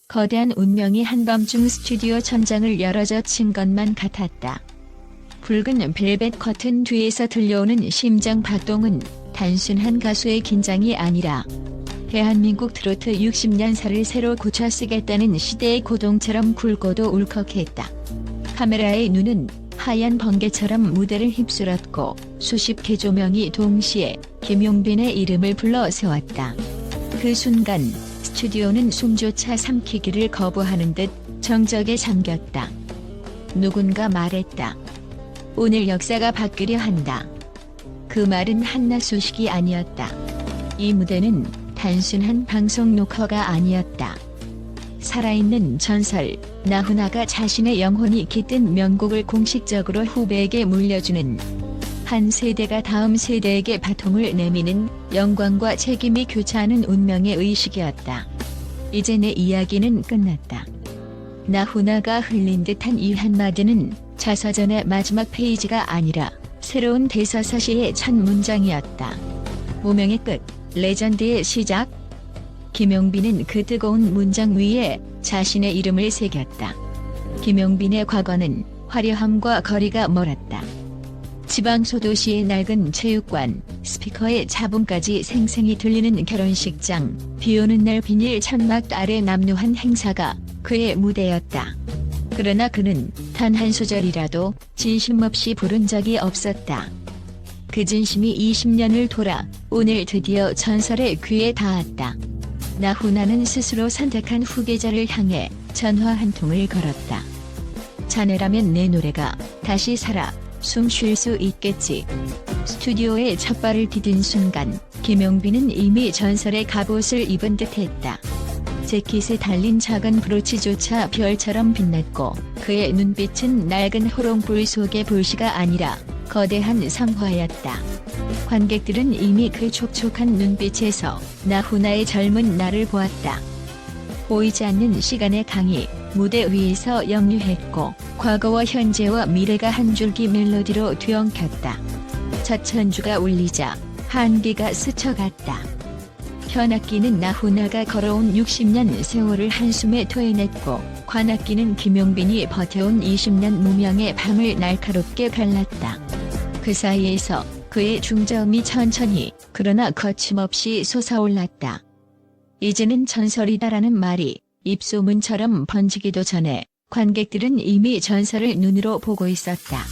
거대한 운명이 한밤중 스튜디오 천장을 열어젖힌 것만 같았다. 붉은 벨벳 커튼 뒤에서 들려오는 심장 박동은 단순한 가수의 긴장이 아니라 대한민국 트로트 60년사를 새로 고쳐 쓰겠다는 시대의 고동처럼 굵고도 울컥했다. 카메라의 눈은 하얀 번개처럼 무대를 휩쓸었고 수십 개 조명이 동시에 김용빈의 이름을 불러 세웠다. 그 순간 스튜디오는 숨조차 삼키기를 거부하는 듯 정적에 잠겼다. 누군가 말했다. 오늘 역사가 바뀌려 한다. 그 말은 한낱 소식이 아니었다. 이 무대는 단순한 방송 녹화가 아니었다. 살아있는 전설, 나훈아가 자신의 영혼이 깃든 명곡을 공식적으로 후배에게 물려주는, 한 세대가 다음 세대에게 바통을 내미는 영광과 책임이 교차하는 운명의 의식이었다. 이제 내 이야기는 끝났다. 나훈아가 흘린 듯한 이 한마디는 자서전의 마지막 페이지가 아니라 새로운 대서사시의 첫 문장이었다. 무명의 끝, 레전드의 시작. 김용빈은 그 뜨거운 문장 위에 자신의 이름을 새겼다. 김용빈의 과거는 화려함과 거리가 멀었다. 지방소도시의 낡은 체육관, 스피커의 잡음까지 생생히 들리는 결혼식장, 비오는 날 비닐 천막 아래 남루한 행사가 그의 무대였다. 그러나 그는 단 한 소절이라도 진심 없이 부른 적이 없었다. 그 진심이 20년을 돌아 오늘 드디어 전설의 귀에 닿았다. 나훈아는 스스로 선택한 후계자를 향해 전화 한 통을 걸었다. 자네라면 내 노래가 다시 살아 숨 쉴 수 있겠지. 스튜디오에 첫 발을 디딘 순간 김용빈은 이미 전설의 갑옷을 입은 듯했다. 재킷에 달린 작은 브로치조차 별처럼 빛났고 그의 눈빛은 낡은 호롱불 속의 불씨가 아니라 거대한 성화였다. 관객들은 이미 그 촉촉한 눈빛에서 나훈아의 젊은 날을 보았다. 보이지 않는 시간의 강이 무대 위에서 역류했고 과거와 현재와 미래가 한 줄기 멜로디로 뒤엉켰다. 첫 천주가 울리자 한기가 스쳐갔다. 현악기는 나훈아가 걸어온 60년 세월을 한숨에 토해냈고 관악기는 김용빈이 버텨온 20년 무명의 밤을 날카롭게 갈랐다. 그 사이에서 그의 중저음이 천천히 그러나 거침없이 솟아올랐다. 이제는 전설이다라는 말이 입소문처럼 번지기도 전에 관객들은 이미 전설을 눈으로 보고 있었다.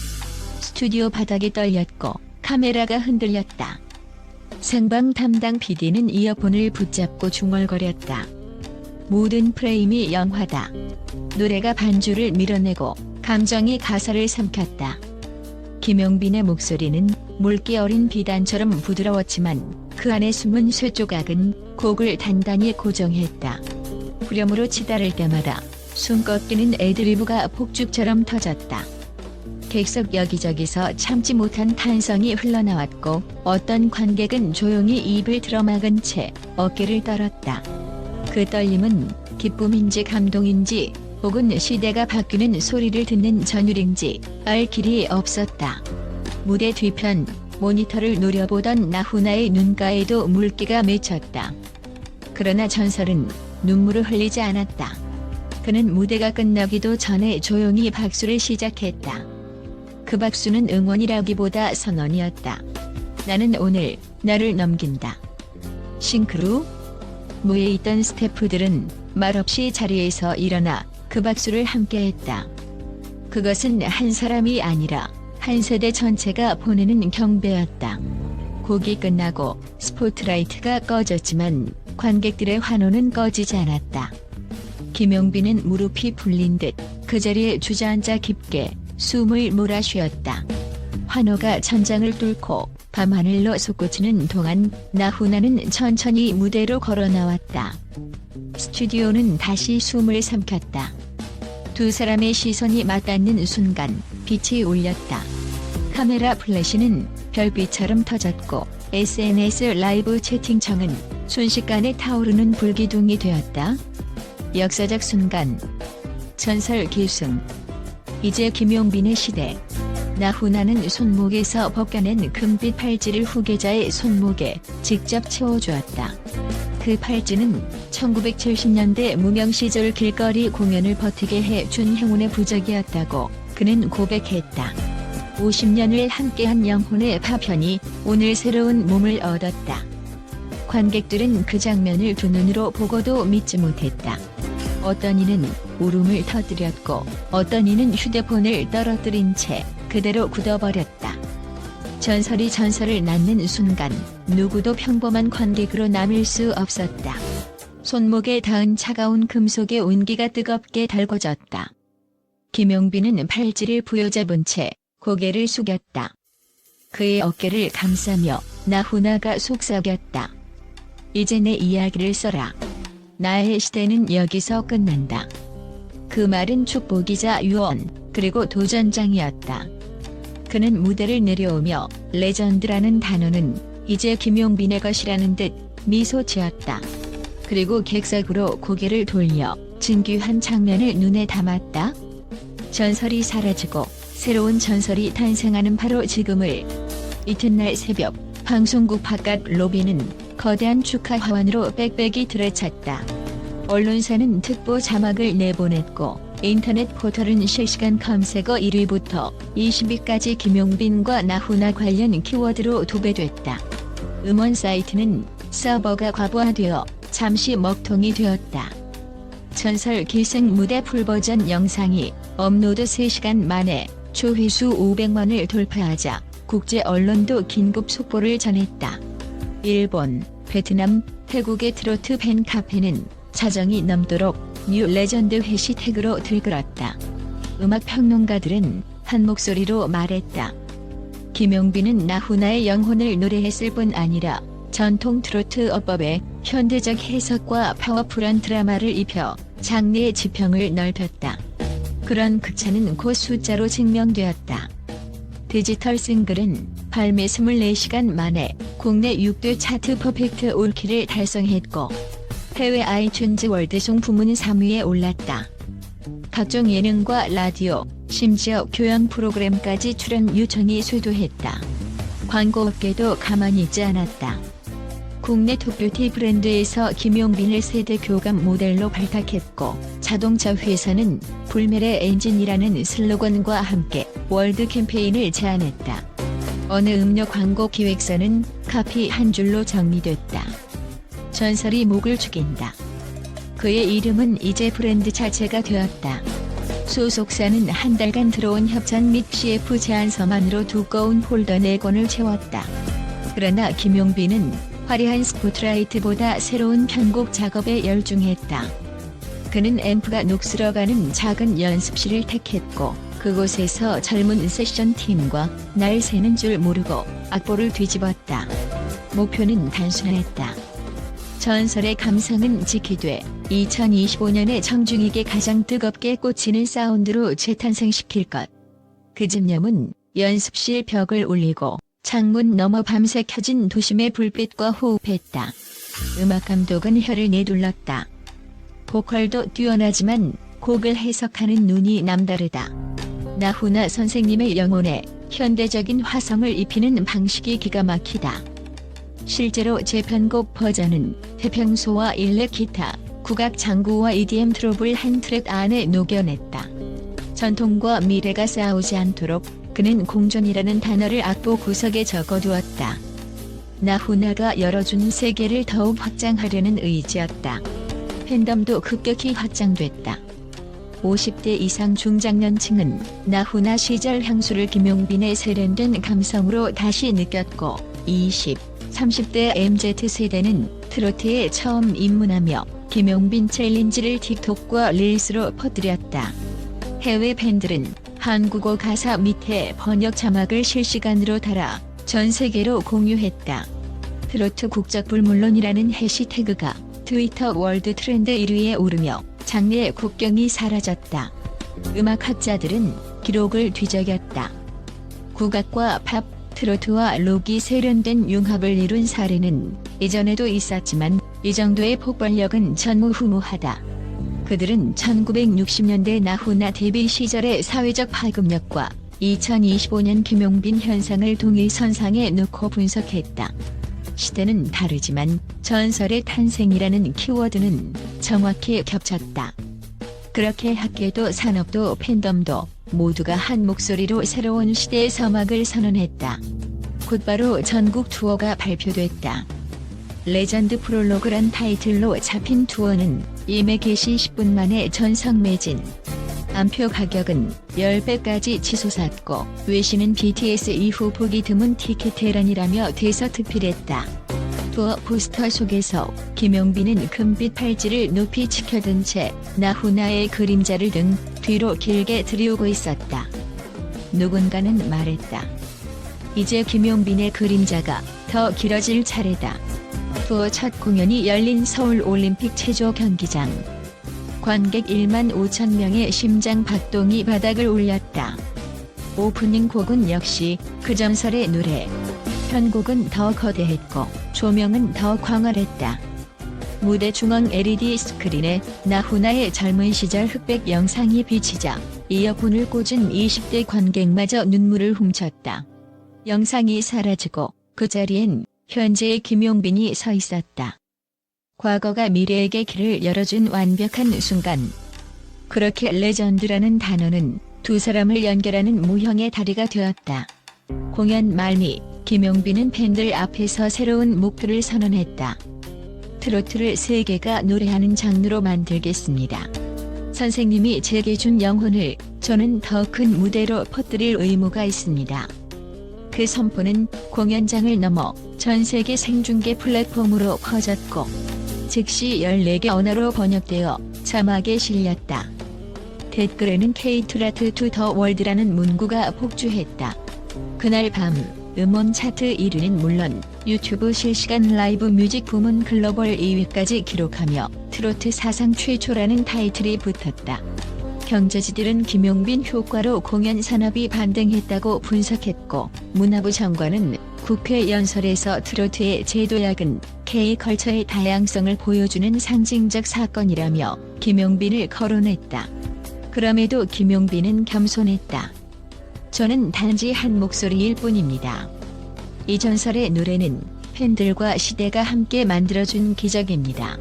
스튜디오 바닥이 떨렸고 카메라가 흔들렸다. 생방 담당 PD는 이어폰을 붙잡고 중얼거렸다. 모든 프레임이 영화다. 노래가 반주를 밀어내고 감정이 가사를 삼켰다. 김용빈의 목소리는 물기 어린 비단처럼 부드러웠지만 그 안에 숨은 쇠조각은 곡을 단단히 고정했다. 후렴으로 치달을 때마다 숨 꺾이는 애드리브가 폭죽처럼 터졌다. 객석 여기저기서 참지 못한 탄성이 흘러나왔고 어떤 관객은 조용히 입을 틀어막은 채 어깨를 떨었다. 그 떨림은 기쁨인지 감동인지 혹은 시대가 바뀌는 소리를 듣는 전율인지 알 길이 없었다. 무대 뒤편 모니터를 노려보던 나훈아의 눈가에도 물기가 맺혔다. 그러나 전설은 눈물을 흘리지 않았다. 그는 무대가 끝나기도 전에 조용히 박수를 시작했다. 그 박수는 응원이라기보다 선언이었다. 나는 오늘 나를 넘긴다. 싱크로? 무에 있던 스태프들은 말없이 자리에서 일어나 그 박수를 함께했다. 그것은 한 사람이 아니라 한 세대 전체가 보내는 경배였다. 곡이 끝나고 스포트라이트가 꺼졌지만 관객들의 환호는 꺼지지 않았다. 김용빈은 무릎이 풀린 듯 그 자리에 주저앉아 깊게 숨을 몰아쉬었다. 환호가 천장을 뚫고 밤하늘로 솟구치는 동안 나훈아는 천천히 무대로 걸어 나왔다. 스튜디오는 다시 숨을 삼켰다. 두 사람의 시선이 맞닿는 순간 빛이 울렸다. 카메라 플래시는 별빛처럼 터졌고 SNS 라이브 채팅창은 순식간에 타오르는 불기둥이 되었다. 역사적 순간. 전설 계승. 이제 김용빈의 시대. 나훈아는 손목에서 벗겨낸 금빛 팔찌를 후계자의 손목에 직접 채워주었다. 그 팔찌는 1970년대 무명 시절 길거리 공연을 버티게 해준 행운의 부적이었다고 그는 고백했다. 50년을 함께한 영혼의 파편이 오늘 새로운 몸을 얻었다. 관객들은 그 장면을 두 눈으로 보고도 믿지 못했다. 어떤 이는 울음을 터뜨렸고 어떤 이는 휴대폰을 떨어뜨린 채 그대로 굳어버렸다. 전설이 전설을 낳는 순간 누구도 평범한 관객으로 남을 수 없었다. 손목에 닿은 차가운 금속의 온기가 뜨겁게 달궈졌다. 김용빈은 팔찌를 부여잡은 채 고개를 숙였다. 그의 어깨를 감싸며 나훈아가 속삭였다. 이제 내 이야기를 써라. 나의 시대는 여기서 끝난다. 그 말은 축복이자 유언, 그리고 도전장이었다. 그는 무대를 내려오며 레전드라는 단어는 이제 김용빈의 것이라는 듯 미소 지었다. 그리고 객석으로 고개를 돌려 진귀한 장면을 눈에 담았다. 전설이 사라지고 새로운 전설이 탄생하는 바로 지금을. 이튿날 새벽 방송국 바깥 로비는 거대한 축하 화환으로 빽빽이 들어찼다. 언론사는 특보 자막을 내보냈고 인터넷 포털은 실시간 검색어 1위부터 20위까지 김용빈과 나훈아 관련 키워드로 도배됐다. 음원 사이트는 서버가 과부하되어 잠시 먹통이 되었다. 전설 기승 무대 풀버전 영상이 업로드 3시간 만에 조회수 500만을 돌파하자 국제 언론도 긴급 속보를 전했다. 일본, 베트남, 태국의 트로트 팬 카페는 사정이 넘도록 뉴 레전드 해시태그로 들끓었다. 음악 평론가들은 한 목소리로 말했다. 김용빈은 나훈아의 영혼을 노래했을 뿐 아니라 전통 트로트 어법에 현대적 해석과 파워풀한 드라마를 입혀 장르의 지평을 넓혔다. 그런 극찬은 곧 숫자로 증명되었다. 디지털 싱글은 발매 24시간 만에 국내 6대 차트 퍼펙트 올킬을 달성했고 해외 아이튠즈 월드송 부문 3위에 올랐다. 각종 예능과 라디오, 심지어 교양 프로그램까지 출연 요청이 쇄도했다. 광고업계도 가만히 있지 않았다. 국내 톱뷰티 브랜드에서 김용빈을 세대 교감 모델로 발탁했고 자동차 회사는 불멸의 엔진이라는 슬로건과 함께 월드 캠페인을 제안했다. 어느 음료 광고 기획서는 카피 한 줄로 정리됐다. 전설이 목을 죽인다. 그의 이름은 이제 브랜드 자체가 되었다. 소속사는 한 달간 들어온 협찬 및 CF 제안서만으로 두꺼운 폴더 4권을 채웠다. 그러나 김용빈은 화려한 스포트라이트보다 새로운 편곡 작업에 열중했다. 그는 앰프가 녹슬어가는 작은 연습실을 택했고 그곳에서 젊은 세션팀과 날 새는 줄 모르고 악보를 뒤집었다. 목표는 단순했다. 전설의 감성은 지키되 2025년의 청중에게 가장 뜨겁게 꽂히는 사운드로 재탄생시킬 것. 그 집념은 연습실 벽을 올리고 창문 너머 밤새 켜진 도심의 불빛과 호흡했다. 음악 감독은 혀를 내둘렀다. 보컬도 뛰어나지만 곡을 해석하는 눈이 남다르다. 나훈아 선생님의 영혼에 현대적인 화성을 입히는 방식이 기가 막히다. 실제로 재편곡 버전은 태평소와 일렉 기타, 국악 장구와 EDM 트롭을 한 트랙 안에 녹여냈다. 전통과 미래가 싸우지 않도록 그는 공존이라는 단어를 악보 구석에 적어두었다. 나훈아가 열어준 세계를 더욱 확장하려는 의지였다. 팬덤도 급격히 확장됐다. 50대 이상 중장년층은 나훈아 시절 향수를 김용빈의 세련된 감성으로 다시 느꼈고 20, 30대 MZ세대는 트로트에 처음 입문하며 김용빈 챌린지를 틱톡과 릴스로 퍼뜨렸다. 해외 팬들은 한국어 가사 밑에 번역 자막을 실시간으로 달아 전 세계로 공유했다. 트로트 국적 불물론이라는 해시태그가 트위터 월드 트렌드 1위에 오르며 장르의 국경이 사라졌다. 음악학자들은 기록을 뒤적였다. 국악과 팝, 트로트와 록이 세련된 융합을 이룬 사례는 이전에도 있었지만 이 정도의 폭발력은 전무후무하다. 그들은 1960년대 나훈아 데뷔 시절의 사회적 파급력과 2025년 김용빈 현상을 동일선상에 놓고 분석했다. 시대는 다르지만 전설의 탄생이라는 키워드는 정확히 겹쳤다. 그렇게 학계도 산업도 팬덤도 모두가 한 목소리로 새로운 시대의 서막을 선언했다. 곧바로 전국 투어가 발표됐다. 레전드 프롤로그란 타이틀로 잡힌 투어는 예매 개시 10분 만에 전석 매진. 안표 가격은 10배까지 치솟았고 외신은 BTS 이후 보기 드문 티켓 대란이라며 대서특필했다. 투어 포스터 속에서 김용빈은 금빛 팔찌를 높이 치켜든 채 나훈아의 그림자를 등 뒤로 길게 들이우고 있었다. 누군가는 말했다. 이제 김용빈의 그림자가 더 길어질 차례다. 투어 첫 공연이 열린 서울 올림픽 체조 경기장. 관객 1만 5천 명의 심장 박동이 바닥을 울렸다. 오프닝 곡은 역시 그 전설의 노래. 편곡은 더 거대했고 조명은 더 광활했다. 무대 중앙 LED 스크린에 나훈아의 젊은 시절 흑백 영상이 비치자 이어폰을 꽂은 20대 관객마저 눈물을 훔쳤다. 영상이 사라지고 그 자리엔 현재의 김용빈이 서 있었다. 과거가 미래에게 길을 열어준 완벽한 순간. 그렇게 레전드라는 단어는 두 사람을 연결하는 무형의 다리가 되었다. 공연 말미 김용빈은 팬들 앞에서 새로운 목표를 선언했다. 트로트를 세계가 노래하는 장르로 만들겠습니다. 선생님이 제게 준 영혼을 저는 더 큰 무대로 퍼뜨릴 의무가 있습니다. 그 선포는 공연장을 넘어 전 세계 생중계 플랫폼으로 퍼졌고 즉시 14개 언어로 번역되어 자막에 실렸다. 댓글에는 K-트로트 투 더 월드라는 문구가 폭주했다. 그날 밤 음원 차트 1위는 물론 유튜브 실시간 라이브 뮤직 부문 글로벌 2위까지 기록하며 트로트 사상 최초라는 타이틀이 붙었다. 경제지들은 김용빈 효과로 공연 산업이 반등했다고 분석했고 문화부 장관은 국회 연설에서 트로트의 제도약은 K-컬처의 다양성을 보여주는 상징적 사건이라며 김용빈을 거론했다. 그럼에도 김용빈은 겸손했다. 저는 단지 한 목소리일 뿐입니다. 이 전설의 노래는 팬들과 시대가 함께 만들어준 기적입니다.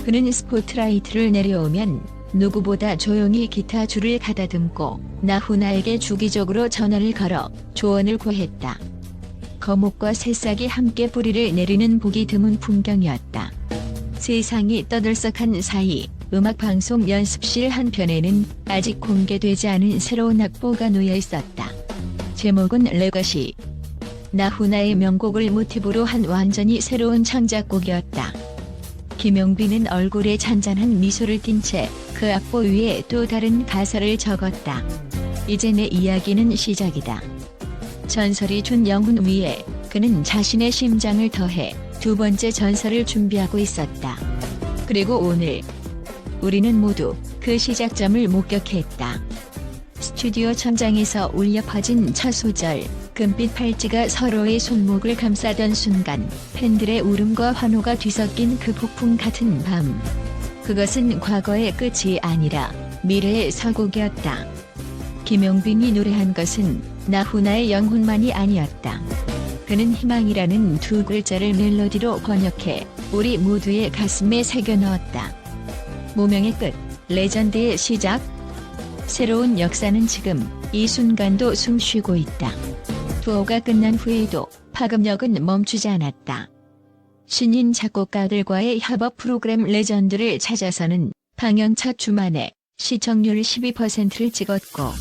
그는 스포트라이트를 내려오면 누구보다 조용히 기타 줄을 가다듬고 나훈아에게 주기적으로 전화를 걸어 조언을 구했다. 거목과 새싹이 함께 뿌리를 내리는 보기 드문 풍경이었다. 세상이 떠들썩한 사이 음악방송 연습실 한편에는 아직 공개되지 않은 새로운 악보가 놓여 있었다. 제목은 레거시. 나훈아의 명곡을 모티브로 한 완전히 새로운 창작곡이었다. 김용빈은 얼굴에 잔잔한 미소를 띤 채 그 악보 위에 또 다른 가사를 적었다. 이제 내 이야기는 시작이다. 전설이 준 영혼 위에 그는 자신의 심장을 더해 두 번째 전설을 준비하고 있었다. 그리고 오늘 우리는 모두 그 시작점을 목격했다. 스튜디오 천장에서 울려 퍼진 첫 소절, 금빛 팔찌가 서로의 손목을 감싸던 순간 팬들의 울음과 환호가 뒤섞인 그 폭풍 같은 밤. 그것은 과거의 끝이 아니라 미래의 서곡이었다. 김용빈이 노래한 것은 나훈아의 영혼만이 아니었다. 그는 희망이라는 두 글자를 멜로디로 번역해 우리 모두의 가슴에 새겨 넣었다. 무명의 끝, 레전드의 시작. 새로운 역사는 지금 이 순간도 숨쉬고 있다. 투어가 끝난 후에도 파급력은 멈추지 않았다. 신인 작곡가들과의 협업 프로그램 레전드를 찾아서는 방영 첫 주 만에 시청률 12%를 찍었고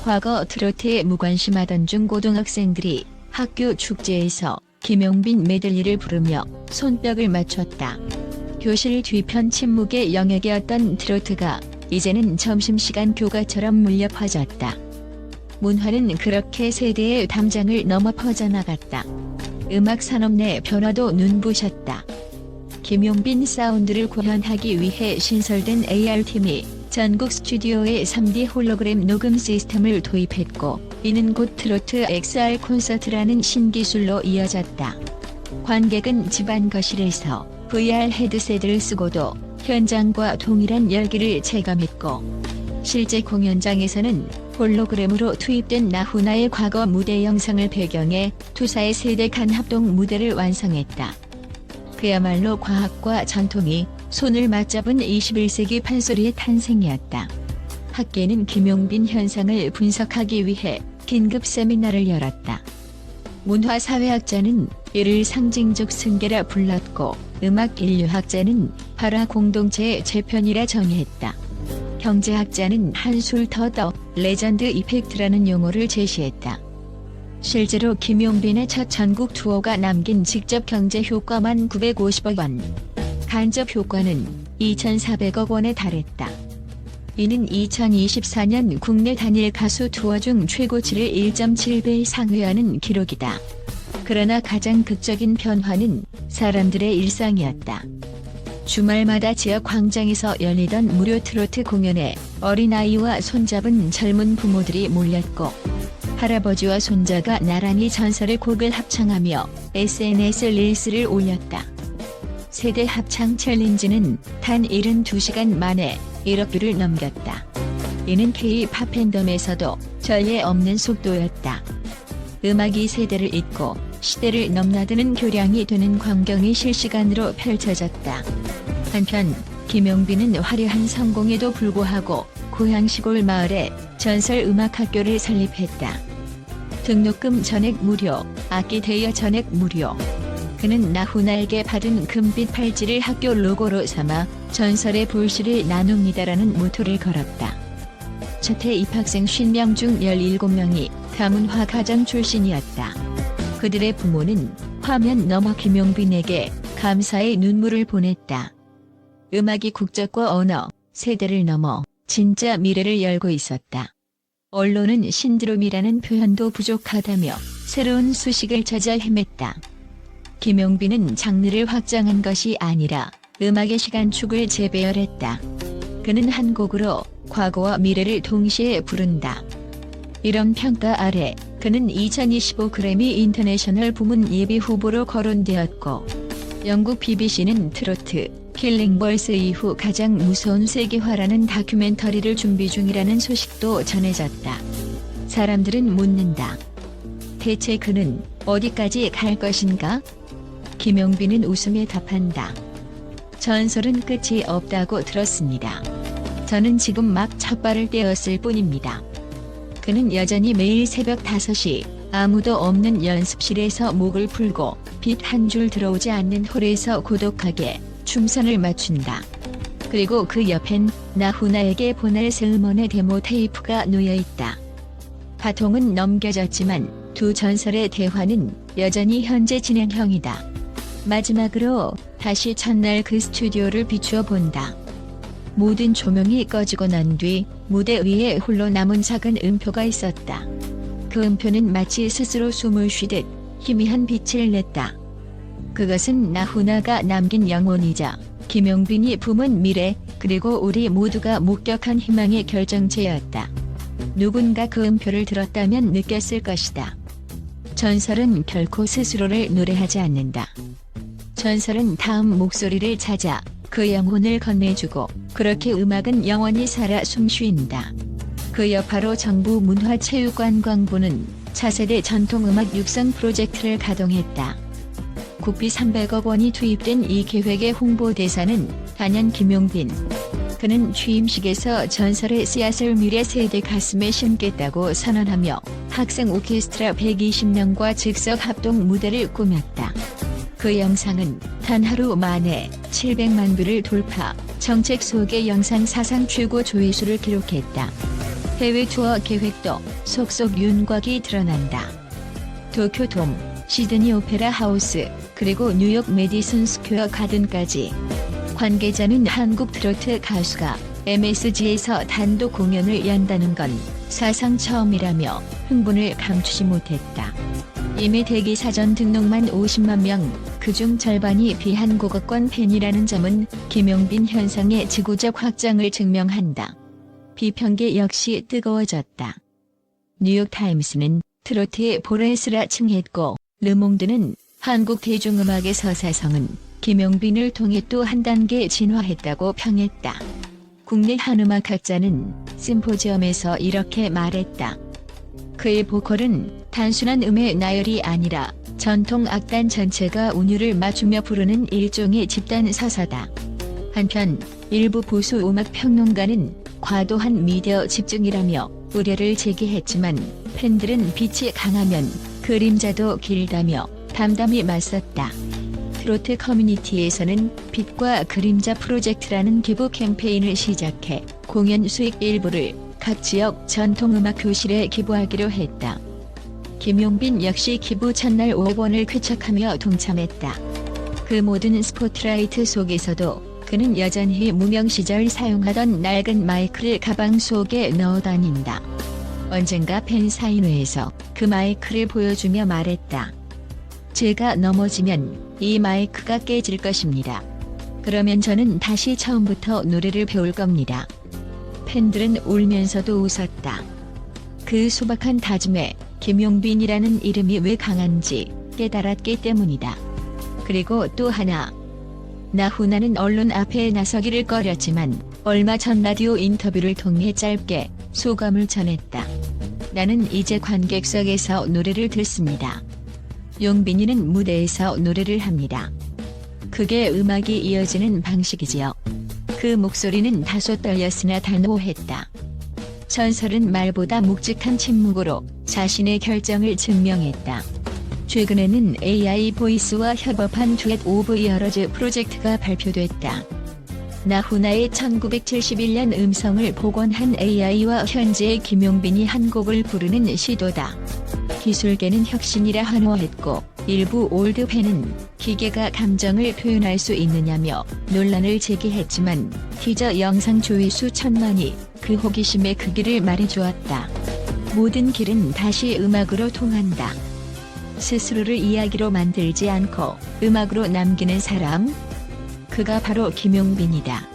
과거 트로트에 무관심하던 중고등학생들이 학교 축제에서 김용빈 메들리를 부르며 손뼉을 맞췄다. 교실 뒤편 침묵의 영역이었던 트로트가 이제는 점심시간 교가처럼 물려 퍼졌다. 문화는 그렇게 세대의 담장을 넘어 퍼져나갔다. 음악 산업 내 변화도 눈부셨다. 김용빈 사운드를 구현하기 위해 신설된 AR팀이 전국 스튜디오에 3D 홀로그램 녹음 시스템을 도입했고 이는 곧 트로트 XR 콘서트라는 신기술로 이어졌다. 관객은 집안 거실에서 VR 헤드셋을 쓰고도 현장과 동일한 열기를 체감했고 실제 공연장에서는 홀로그램으로 투입된 나훈아의 과거 무대 영상을 배경에 투사의 세대 간 합동 무대를 완성했다. 그야말로 과학과 전통이 손을 맞잡은 21세기 판소리의 탄생이었다. 학계는 김용빈 현상을 분석하기 위해 긴급 세미나를 열었다. 문화사회학자는 이를 상징적 승계라 불렀고 음악인류학자는 발화 공동체의 재편이라 정의했다. 경제학자는 한술 더 레전드 이펙트라는 용어를 제시했다. 실제로 김용빈의 첫 전국 투어가 남긴 직접 경제 효과만 950억 원, 간접 효과는 2,400억 원에 달했다. 이는 2024년 국내 단일 가수 투어 중 최고치를 1.7배 상회하는 기록이다. 그러나 가장 극적인 변화는 사람들의 일상이었다. 주말마다 지역 광장에서 열리던 무료 트로트 공연에 어린아이와 손잡은 젊은 부모들이 몰렸고 할아버지와 손자가 나란히 전설의 곡을 합창하며 SNS 릴스를 올렸다. 세대 합창 챌린지는 단 72시간 만에 1억 뷰를 넘겼다. 이는 K-팝 팬덤에서도 전례 없는 속도였다. 음악이 세대를 잇고 시대를 넘나드는 교량이 되는 광경이 실시간으로 펼쳐졌다. 한편 김용빈은 화려한 성공에도 불구하고 고향 시골 마을에 전설 음악학교를 설립했다. 등록금 전액 무료, 악기 대여 전액 무료. 그는 나훈아에게 받은 금빛 팔찌를 학교 로고로 삼아 전설의 불씨를 나눕니다라는 모토를 걸었다. 첫해 입학생 50명 중 17명이 가문화 가정 출신이었다. 그들의 부모는 화면 너머 김용빈에게 감사의 눈물을 보냈다. 음악이 국적과 언어, 세대를 넘어 진짜 미래를 열고 있었다. 언론은 신드롬이라는 표현도 부족하다며 새로운 수식을 찾아 헤맸다. 김용빈은 장르를 확장한 것이 아니라 음악의 시간축을 재배열했다. 그는 한 곡으로 과거와 미래를 동시에 부른다. 이런 평가 아래 그는 2025 그래미 인터내셔널 부문 예비 후보로 거론되었고 영국 BBC는 트로트 킬링벌스 이후 가장 무서운 세계화라는 다큐멘터리를 준비 중이라는 소식도 전해졌다. 사람들은 묻는다. 대체 그는 어디까지 갈 것인가? 김용빈은 웃으며 답한다. 전설은 끝이 없다고 들었습니다. 저는 지금 막 첫발을 떼었을 뿐입니다. 그는 여전히 매일 새벽 5시 아무도 없는 연습실에서 목을 풀고 빛 한 줄 들어오지 않는 홀에서 고독하게 춤선을 맞춘다. 그리고 그 옆엔 나훈아에게 보낼 슬먼의 데모 테이프가 놓여있다. 바통은 넘겨졌지만 두 전설의 대화는 여전히 현재 진행형이다. 마지막으로 다시 첫날 그 스튜디오를 비추어 본다. 모든 조명이 꺼지고 난 뒤 무대 위에 홀로 남은 작은 음표가 있었다. 그 음표는 마치 스스로 숨을 쉬듯 희미한 빛을 냈다. 그것은 나훈아가 남긴 영혼이자 김용빈이 품은 미래, 그리고 우리 모두가 목격한 희망의 결정체였다. 누군가 그 음표를 들었다면 느꼈을 것이다. 전설은 결코 스스로를 노래하지 않는다. 전설은 다음 목소리를 찾아 그 영혼을 건네주고 그렇게 음악은 영원히 살아 숨쉰다. 그 여파로 정부 문화체육관광부는 차세대 전통음악 육성 프로젝트를 가동했다. 국비 300억 원이 투입된 이 계획의 홍보대사는 단연 김용빈. 그는 취임식에서 전설의 씨앗을 미래 세대 가슴에 심겠다고 선언하며 학생 오케스트라 120명과 즉석 합동 무대를 꾸몄다. 그 영상은 단 하루 만에 700만 뷰를 돌파, 정책 소개 영상 사상 최고 조회수를 기록했다. 해외 투어 계획도 속속 윤곽이 드러난다. 도쿄돔, 시드니 오페라 하우스, 그리고 뉴욕 메디슨 스퀘어 가든까지. 관계자는 한국 트로트 가수가 MSG에서 단독 공연을 연다는 건 사상 처음이라며 흥분을 감추지 못했다. 이미 대기 사전 등록만 50만 명, 그중 절반이 비한국어권 팬이라는 점은 김용빈 현상의 지구적 확장을 증명한다. 비평계 역시 뜨거워졌다. 뉴욕타임스는 트로트의 보레스라 칭했고 르몽드는 한국 대중음악의 서사성은 김용빈을 통해 또 한 단계 진화했다고 평했다. 국내 한음악학자는 심포지엄에서 이렇게 말했다. 그의 보컬은 단순한 음의 나열이 아니라 전통 악단 전체가 운율을 맞추며 부르는 일종의 집단 서사다. 한편 일부 보수 음악 평론가는 과도한 미디어 집중이라며 우려를 제기했지만 팬들은 빛이 강하면 그림자도 길다며 담담히 맞섰다. 트로트 커뮤니티에서는 빛과 그림자 프로젝트라는 기부 캠페인을 시작해 공연 수익 일부를 각 지역 전통음악 교실에 기부하기로 했다. 김용빈 역시 기부 첫날 5억 원을 쾌척하며 동참했다. 그 모든 스포트라이트 속에서도 그는 여전히 무명 시절 사용하던 낡은 마이크를 가방 속에 넣어 다닌다. 언젠가 팬사인회에서 그 마이크를 보여주며 말했다. 제가 넘어지면 이 마이크가 깨질 것입니다. 그러면 저는 다시 처음부터 노래를 배울 겁니다. 팬들은 울면서도 웃었다. 그 소박한 다짐에 김용빈이라는 이름이 왜 강한지 깨달았기 때문이다. 그리고 또 하나. 나훈아는 언론 앞에 나서기를 꺼렸지만 얼마 전 라디오 인터뷰를 통해 짧게 소감을 전했다. 나는 이제 관객석에서 노래를 듣습니다. 용빈이는 무대에서 노래를 합니다. 그게 음악이 이어지는 방식이지요. 그 목소리는 다소 떨렸으나 단호했다. 전설은 말보다 묵직한 침묵으로 자신의 결정을 증명했다. 최근에는 AI 보이스와 협업한 듀엣 오브 이어러즈 프로젝트가 발표됐다. 나훈아의 1971년 음성을 복원한 AI와 현재의 김용빈이 한 곡을 부르는 시도다. 기술계는 혁신이라 환호했고 일부 올드팬은 기계가 감정을 표현할 수 있느냐며 논란을 제기했지만 티저 영상 조회수 1000만이 그 호기심의 크기를 말해주었다. 모든 길은 다시 음악으로 통한다. 스스로를 이야기로 만들지 않고 음악으로 남기는 사람? 그가 바로 김용빈이다.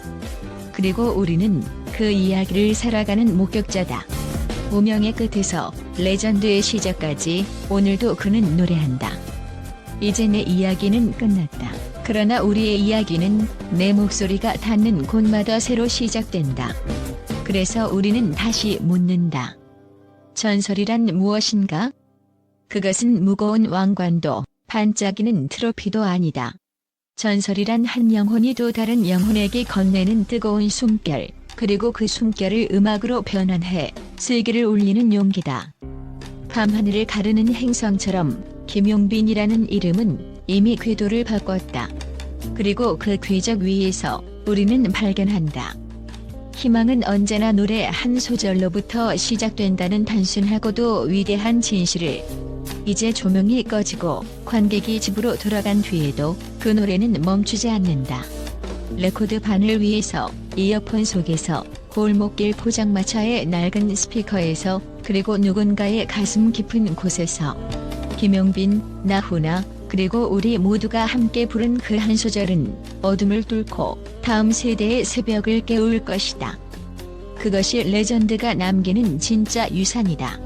그리고 우리는 그 이야기를 살아가는 목격자다. 무명의 끝에서 레전드의 시작까지 오늘도 그는 노래한다. 이제 내 이야기는 끝났다. 그러나 우리의 이야기는 내 목소리가 닿는 곳마다 새로 시작된다. 그래서 우리는 다시 묻는다. 전설이란 무엇인가? 그것은 무거운 왕관도 반짝이는 트로피도 아니다. 전설이란 한 영혼이 또 다른 영혼에게 건네는 뜨거운 숨결, 그리고 그 숨결을 음악으로 변환해 세계를 울리는 용기다. 밤하늘을 가르는 행성처럼 김용빈이라는 이름은 이미 궤도를 바꿨다. 그리고 그 궤적 위에서 우리는 발견한다. 희망은 언제나 노래 한 소절로부터 시작된다는 단순하고도 위대한 진실을. 이제 조명이 꺼지고 관객이 집으로 돌아간 뒤에도 그 노래는 멈추지 않는다. 레코드 바늘 위에서, 이어폰 속에서, 골목길 포장마차의 낡은 스피커에서, 그리고 누군가의 가슴 깊은 곳에서. 김용빈, 나훈아, 그리고 우리 모두가 함께 부른 그 한 소절은 어둠을 뚫고 다음 세대의 새벽을 깨울 것이다. 그것이 레전드가 남기는 진짜 유산이다.